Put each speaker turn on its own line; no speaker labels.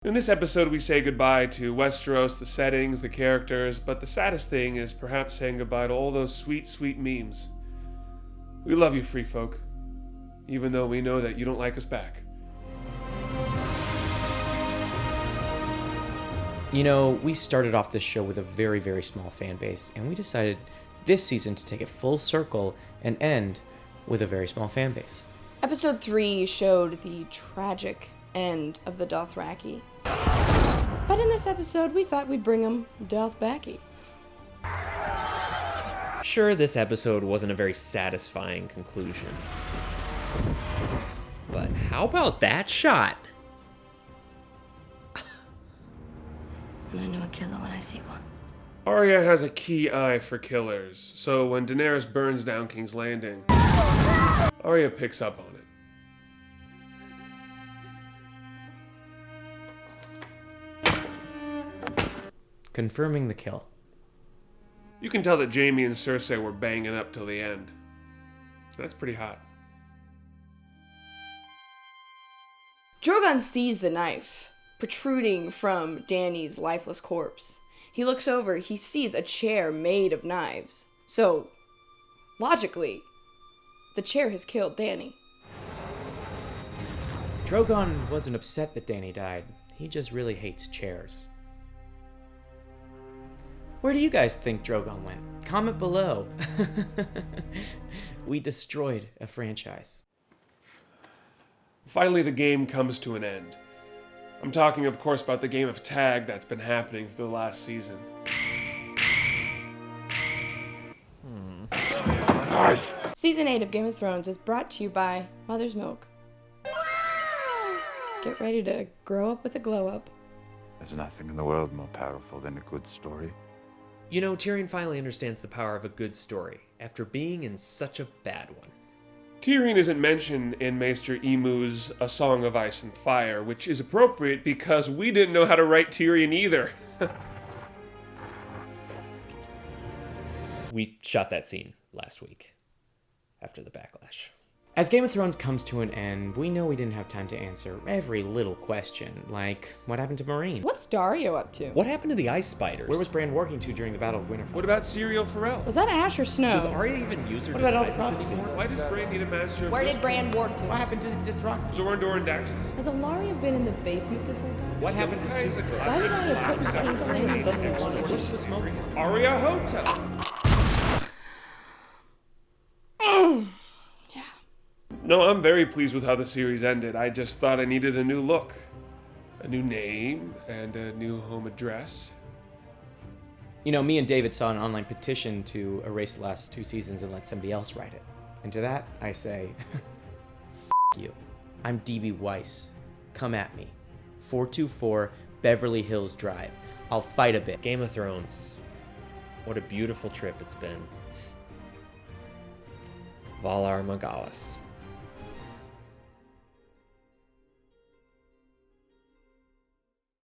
In this episode, we say goodbye to Westeros, the settings, the characters, but the saddest thing is perhaps saying goodbye to all those sweet, sweet memes. We love you, free folk, even though we know that you don't like us back.
You know, we started off this show with a very, very small fan base, and we decided this season to take it full circle and end with a very small fan base.
Episode 3 showed the tragic end of the Dothraki. But in this episode, we thought we'd bring them Dothbaki.
Sure, this episode wasn't a very satisfying conclusion. But how about that shot?
I know a killer when I see one.
Arya has a key eye for killers, so when Daenerys burns down King's Landing, Arya picks up on it.
Confirming the kill.
You can tell that Jaime and Cersei were banging up till the end. That's pretty hot.
Drogon sees the knife protruding from Dany's lifeless corpse. He looks over, he sees a chair made of knives. So, logically, the chair has killed Dany.
Drogon wasn't upset that Dany died. He just really hates chairs. Where do you guys think Drogon went? Comment below. We destroyed a franchise.
Finally, the game comes to an end. I'm talking, of course, about the game of tag that's been happening for the last season.
Season 8 of Game of Thrones is brought to you by Mother's Milk. Get ready to grow up with a glow up.
There's nothing in the world more powerful than a good story.
You know, Tyrion finally understands the power of a good story after being in such a bad one.
Tyrion isn't mentioned in Maester Emu's A Song of Ice and Fire, which is appropriate because we didn't know how to write Tyrion either.
We shot that scene last week after the backlash.
As Game of Thrones comes to an end, we know we didn't have time to answer every little question, like what happened to Meereen?
What's Dario up to?
What happened to the ice spiders?
Where was Bran working to during the Battle of Winterfell?
What about Syrio Forel?
Was that Ash or Snow?
Does Arya even use her
What about all the
disguises
prophecies?
anymore?
Why does Bran need a master of
Where did
whisper?
Bran work to?
What happened to Dothraki?
Zorndor and Daxus?
Has Alaria been in the basement this whole time?
What happened to Super?
Why was Arya put in King's Landing?
Suddenly wanted to push the smoke.
Arya Hotel! No, I'm very pleased with how the series ended. I just thought I needed a new look. A new name and a new home address.
You know, me and David saw an online petition to erase the last 2 seasons and let somebody else write it. And to that, I say, F you. I'm DB Weiss. Come at me. 424 Beverly Hills Drive. I'll fight a bit.
Game of Thrones. What a beautiful trip it's been. Valar Morghulis.